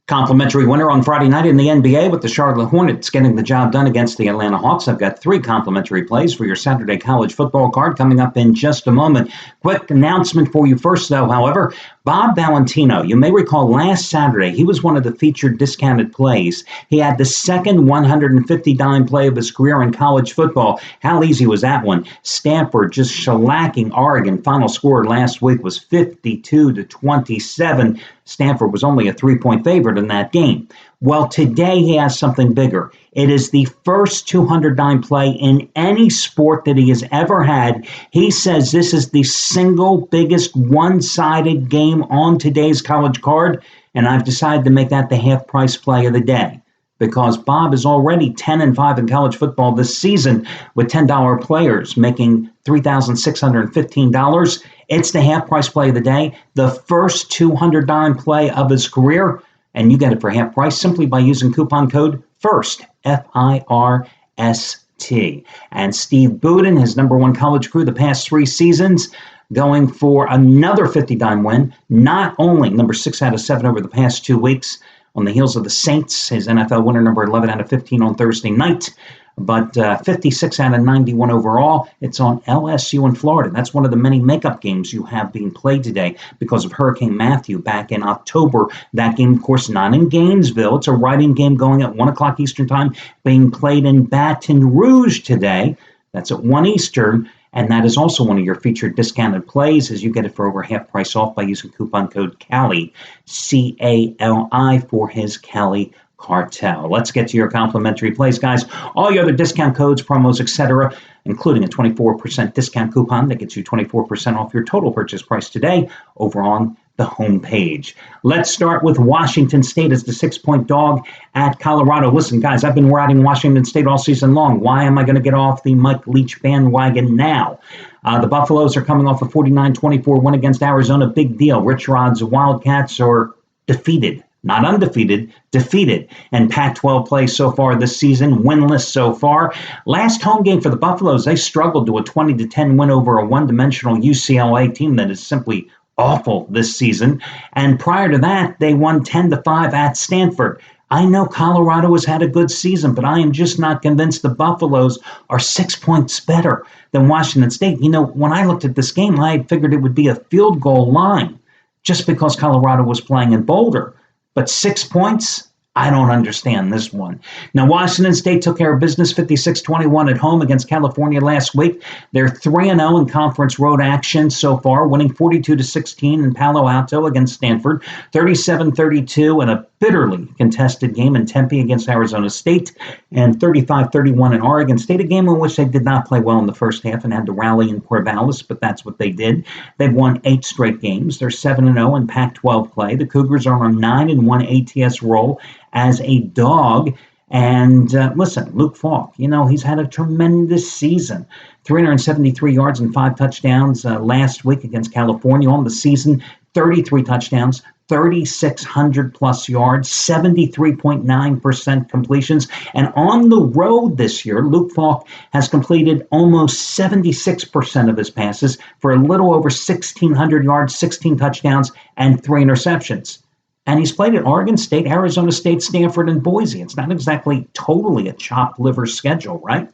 Complimentary winner on Friday night in the NBA with the Charlotte Hornets getting the job done against the Atlanta Hawks. I've got 3 complimentary plays for your Saturday college football card coming up in just a moment. Quick announcement for you first, though, however. Bob Valentino, you may recall last Saturday, he was one of the featured discounted plays. He had the second 150-dime play of his career in college football. How easy was that one? Stanford just shellacking Oregon. Final score last week was 52-27. Stanford was only a 3-point favorite in that game. Well, today he has something bigger. It is the first 200-dime play in any sport that he has ever had. He says this is the single biggest one-sided game on today's college card, and I've decided to make that the half-price play of the day because Bob is already 10-5 in college football this season with $10 players making $3,615. It's the half-price play of the day, the first 200-dime play of his career. And you get it for half price simply by using coupon code FIRST, F-I-R-S-T. And Steve Budin, his number one college crew the past 3 seasons, going for another 50-dime win, not only number 6 out of 7 over the past 2 weeks on the heels of the Saints, his NFL winner number 11 out of 15 on Thursday night, but 56 out of 91 overall. It's on LSU in Florida. That's one of the many makeup games you have being played today because of Hurricane Matthew back in October. That game, of course, not in Gainesville. It's a writing game going at 1 o'clock Eastern time, being played in Baton Rouge today. That's at 1 Eastern. And that is also one of your featured discounted plays as you get it for over half price off by using coupon code CALI, C-A-L-I, for his Cali Cartel. Let's get to your complimentary plays, guys. All your other discount codes, promos, etc., including a 24% discount coupon that gets you 24% off your total purchase price today over on the homepage. Let's start with Washington State as the 6-point dog at Colorado. Listen, guys, I've been riding Washington State all season long. Why am I going to get off the Mike Leach bandwagon now? The Buffaloes are coming off a 49-24 win against Arizona. Big deal. Rich Rod's Wildcats are defeated. Not undefeated, defeated. And Pac-12 play so far this season, winless so far. Last home game for the Buffaloes, they struggled to a 20-10 win over a one-dimensional UCLA team that is simply awful this season. And prior to that, they won 10-5 at Stanford. I know Colorado has had a good season, but I am just not convinced the Buffaloes are 6 points better than Washington State. You know, when I looked at this game, I figured it would be a field goal line just because Colorado was playing in Boulder. But 6 points? I don't understand this one. Now, Washington State took care of business 56-21 at home against California last week. They're 3-0 in conference road action so far, winning 42-16 in Palo Alto against Stanford, 37-32 in a bitterly contested game in Tempe against Arizona State, and 35-31 in Oregon State, a game in which they did not play well in the first half and had to rally in Corvallis, but that's what they did. They've won 8 straight games. They're 7-0 in Pac-12 play. The Cougars are on a 9-1 ATS roll as a dog. And listen, Luke Falk, you know, he's had a tremendous season. 373 yards and 5 touchdowns last week against California. On the season, 33 touchdowns, 3,600 plus yards, 73.9% completions. And on the road this year, Luke Falk has completed almost 76% of his passes for a little over 1,600 yards, 16 touchdowns, and 3 interceptions. And he's played at Oregon State, Arizona State, Stanford, and Boise. It's not exactly totally a chopped liver schedule, right?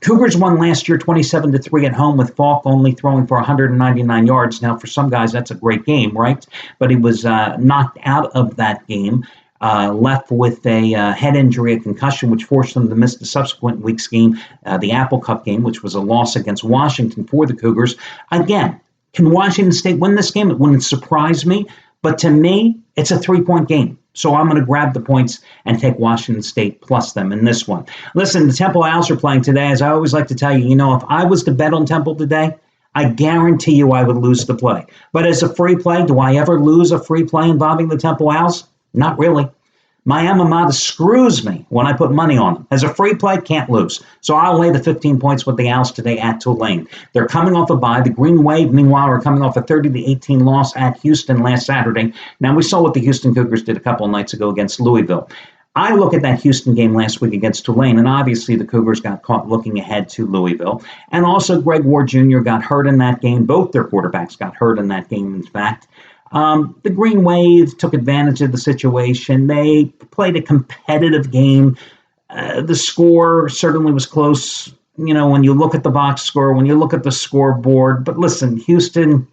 Cougars won last year 27-3 at home with Falk only throwing for 199 yards. Now, for some guys, that's a great game, right? But he was knocked out of that game, left with a head injury, a concussion, which forced him to miss the subsequent week's game, the Apple Cup game, which was a loss against Washington for the Cougars. Again, can Washington State win this game? It wouldn't surprise me. But to me, it's a 3-point game. So I'm going to grab the points and take Washington State plus them in this one. Listen, the Temple Owls are playing today. As I always like to tell you, if I was to bet on Temple today, I guarantee you I would lose the play. But as a free play, do I ever lose a free play involving the Temple Owls? Not really. My alma mater screws me when I put money on them. As a free play, can't lose. So I'll lay the 15 points with the Owls today at Tulane. They're coming off a bye. The Green Wave, meanwhile, are coming off a 30-18 loss at Houston last Saturday. Now, we saw what the Houston Cougars did a couple of nights ago against Louisville. I look at that Houston game last week against Tulane, and obviously the Cougars got caught looking ahead to Louisville. And also Greg Ward Jr. got hurt in that game. Both their quarterbacks got hurt in that game, in fact. The Green Wave took advantage of the situation. They played a competitive game. The score certainly was close, when you look at the box score, when you look at the scoreboard. But listen, Houston,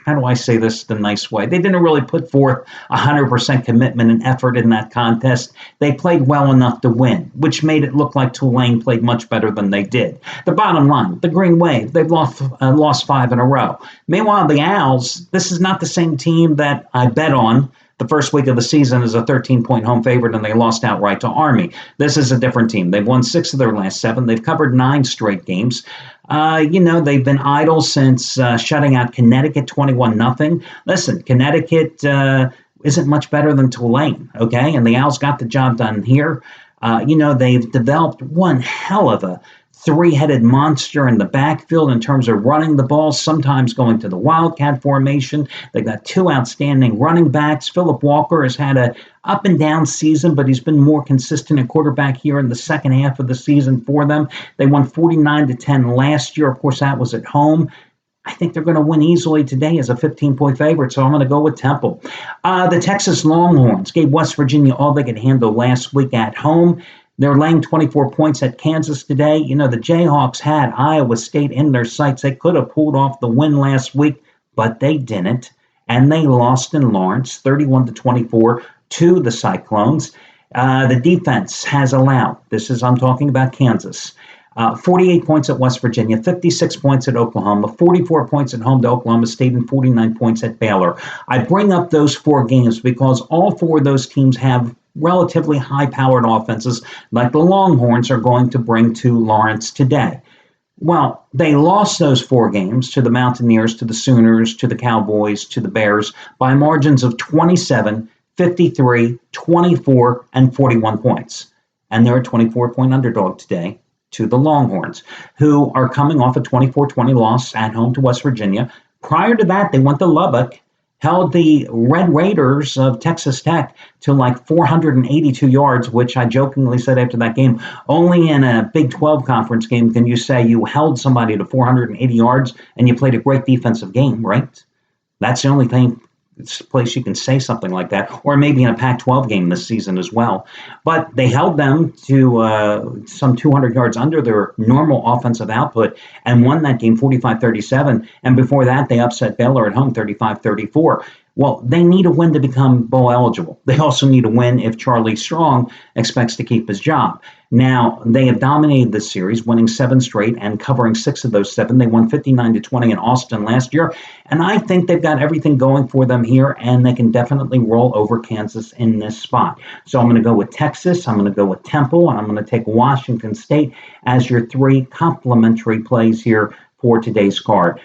how do I say this the nice way? They didn't really put forth 100% commitment and effort in that contest. They played well enough to win, which made it look like Tulane played much better than they did. The bottom line, the Green Wave, they've lost 5 in a row. Meanwhile, the Owls, this is not the same team that I bet on the first week of the season as a 13-point home favorite, and they lost outright to Army. This is a different team. They've won 6 of their last 7. They've covered 9 straight games. They've been idle since shutting out Connecticut 21-0. Listen, Connecticut isn't much better than Tulane, okay? And the Owls got the job done here. They've developed one hell of a 3-headed monster in the backfield in terms of running the ball, sometimes going to the Wildcat formation. They've got 2 outstanding running backs. Phillip Walker has had a up and down season, but he's been more consistent at quarterback here in the second half of the season for them. They won 49-10 last year. Of course, that was at home. I think they're going to win easily today as a 15-point favorite, so I'm going to go with Temple. The Texas Longhorns gave West Virginia all they could handle last week at home. They're laying 24 points at Kansas today. The Jayhawks had Iowa State in their sights. They could have pulled off the win last week, but they didn't. And they lost in Lawrence, 31-24 to the Cyclones. The defense has allowed, I'm talking about Kansas, 48 points at West Virginia, 56 points at Oklahoma, 44 points at home to Oklahoma State, and 49 points at Baylor. I bring up those 4 games because all 4 of those teams have relatively high-powered offenses like the Longhorns are going to bring to Lawrence today. Well, they lost those 4 games to the Mountaineers, to the Sooners, to the Cowboys, to the Bears by margins of 27, 53, 24, and 41 points. And they're a 24-point underdog today to the Longhorns, who are coming off a 24-20 loss at home to West Virginia. Prior to that, they went to Lubbock, held the Red Raiders of Texas Tech to like 482 yards, which I jokingly said after that game, only in a Big 12 conference game can you say you held somebody to 480 yards and you played a great defensive game, right? That's the only place you can say something like that, or maybe in a Pac-12 game this season as well. But they held them to some 200 yards under their normal offensive output and won that game 45-37. And before that, they upset Baylor at home 35-34. Well, they need a win to become bowl eligible. They also need a win if Charlie Strong expects to keep his job. Now, they have dominated this series, winning 7 straight and covering 6 of those 7. They won 59-20 in Austin last year. And I think they've got everything going for them here, and they can definitely roll over Kansas in this spot. So I'm going to go with Texas, I'm going to go with Temple, and I'm going to take Washington State as your 3 complimentary plays here for today's card.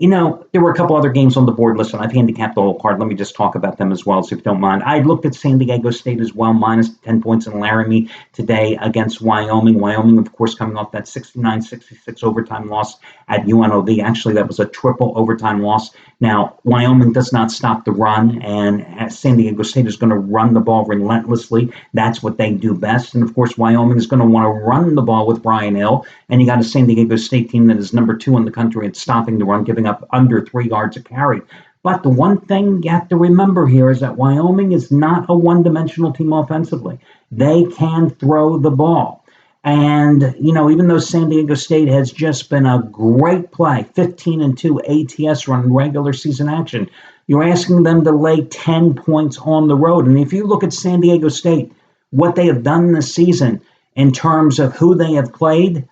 There were a couple other games on the board. Listen, I've handicapped the whole card. Let me just talk about them as well, so if you don't mind. I looked at San Diego State as well, minus 10 points in Laramie today against Wyoming. Wyoming, of course, coming off that 69-66 overtime loss at UNLV. Actually, that was a triple overtime loss. Now, Wyoming does not stop the run, and San Diego State is going to run the ball relentlessly. That's what they do best. And, of course, Wyoming is going to want to run the ball with Brian Hill. And you got a San Diego State team that is number 2 in the country at stopping the run, giving up under 3 yards a carry. But the one thing you have to remember here is that Wyoming is not a one-dimensional team offensively. They can throw the ball. And, even though San Diego State has just been a great play, 15-2 ATS run in regular season action, you're asking them to lay 10 points on the road. And if you look at San Diego State, what they have done this season in terms of who they have played,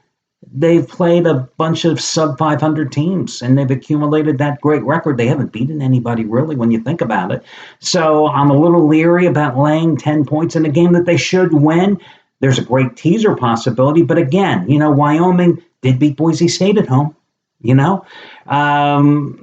they've played a bunch of sub-500 teams, and they've accumulated that great record. They haven't beaten anybody, really, when you think about it. So I'm a little leery about laying 10 points in a game that they should win. There's a great teaser possibility, but again, Wyoming did beat Boise State at home,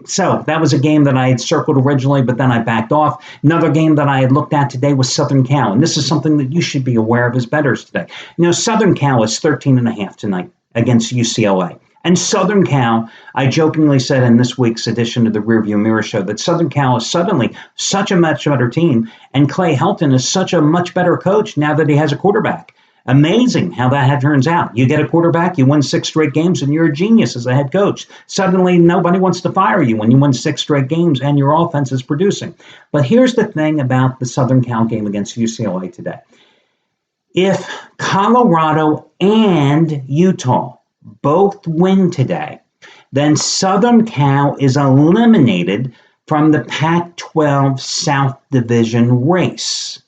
So that was a game that I had circled originally, but then I backed off. Another game that I had looked at today was Southern Cal, and this is something that you should be aware of as bettors today. Southern Cal is 13.5 tonight against UCLA. And Southern Cal, I jokingly said in this week's edition of the Rearview Mirror Show that Southern Cal is suddenly such a much better team, and Clay Helton is such a much better coach now that he has a quarterback. Amazing how that turns out. You get a quarterback, you win 6 straight games, and you're a genius as a head coach. Suddenly, nobody wants to fire you when you win 6 straight games and your offense is producing. But here's the thing about the Southern Cal game against UCLA today. If Colorado and Utah both win today, then Southern Cal is eliminated from the Pac-12 South Division race.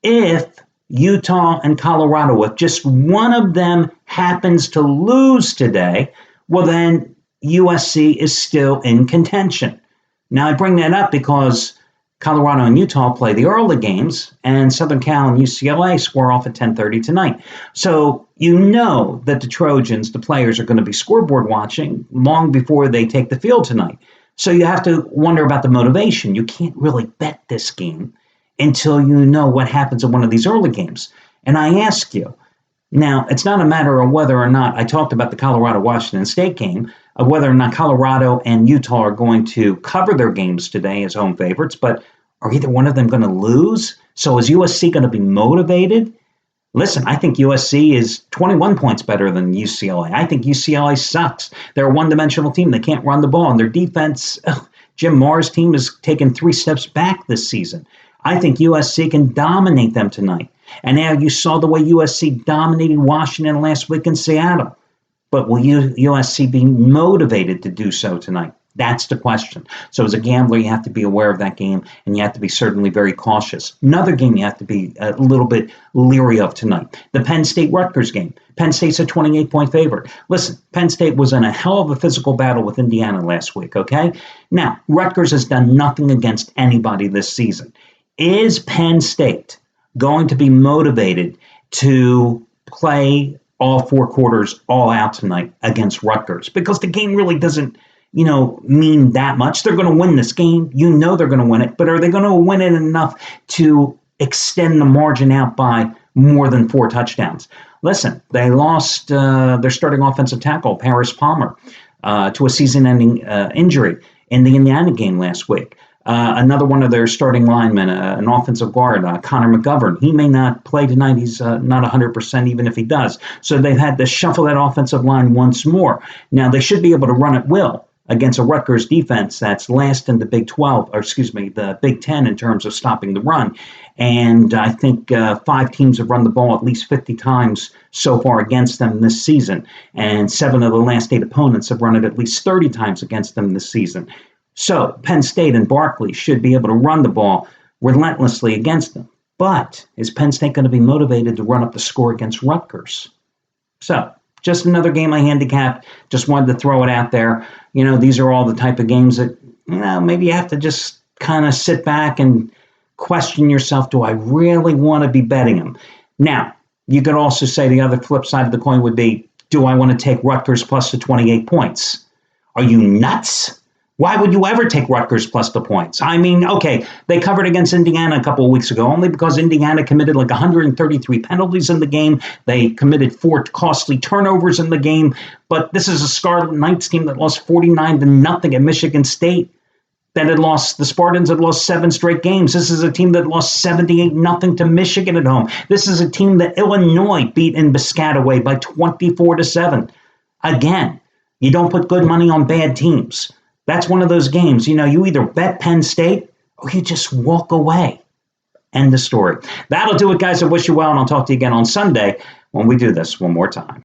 If Utah and Colorado, if just one of them happens to lose today, well, then USC is still in contention. Now, I bring that up because Colorado and Utah play the early games, and Southern Cal and UCLA square off at 10:30 tonight. So you know that the Trojans, the players, are going to be scoreboard watching long before they take the field tonight. So you have to wonder about the motivation. You can't really bet this game until you know what happens in one of these early games. And I ask you, now, it's not a matter of whether or not, I talked about the Colorado-Washington State game, of whether or not Colorado and Utah are going to cover their games today as home favorites, but are either one of them going to lose? So is USC going to be motivated? Listen, I think USC is 21 points better than UCLA. I think UCLA sucks. They're a one-dimensional team. They can't run the ball. And their defense, Jim Maher's team has taken 3 steps back this season. I think USC can dominate them tonight. And now you saw the way USC dominated Washington last week in Seattle. But will USC be motivated to do so tonight? That's the question. So as a gambler, you have to be aware of that game, and you have to be certainly very cautious. Another game you have to be a little bit leery of tonight, the Penn State-Rutgers game. Penn State's a 28-point favorite. Listen, Penn State was in a hell of a physical battle with Indiana last week, okay? Now, Rutgers has done nothing against anybody this season. Is Penn State going to be motivated to play all 4 quarters all out tonight against Rutgers? Because the game really doesn't, mean that much. They're going to win this game. They're going to win it. But are they going to win it enough to extend the margin out by more than 4 touchdowns? Listen, they lost their starting offensive tackle, Paris Palmer, to a season-ending injury in the Indiana game last week. Another one of their starting linemen, an offensive guard, Connor McGovern, he may not play tonight. He's not 100% even if he does. So they've had to shuffle that offensive line once more. Now, they should be able to run at will against a Rutgers defense that's last in the the Big Ten in terms of stopping the run. And I think 5 teams have run the ball at least 50 times so far against them this season. And 7 of the last 8 opponents have run it at least 30 times against them this season. So Penn State and Barkley should be able to run the ball relentlessly against them. But is Penn State going to be motivated to run up the score against Rutgers? So just another game I handicapped. Just wanted to throw it out there. These are all the type of games that, maybe you have to just kind of sit back and question yourself, do I really want to be betting them? Now, you could also say the other flip side of the coin would be, do I want to take Rutgers plus the 28 points? Are you nuts? Why would you ever take Rutgers plus the points? I mean, okay, they covered against Indiana a couple of weeks ago, only because Indiana committed like 133 penalties in the game. They committed 4 costly turnovers in the game. But this is a Scarlet Knights team that lost 49-0 at Michigan State. The Spartans had lost 7 straight games. This is a team that lost 78-0 to Michigan at home. This is a team that Illinois beat in Piscataway by 24-7. Again, you don't put good money on bad teams. That's one of those games, you either bet Penn State or you just walk away. End the story. That'll do it, guys. I wish you well, and I'll talk to you again on Sunday when we do this one more time.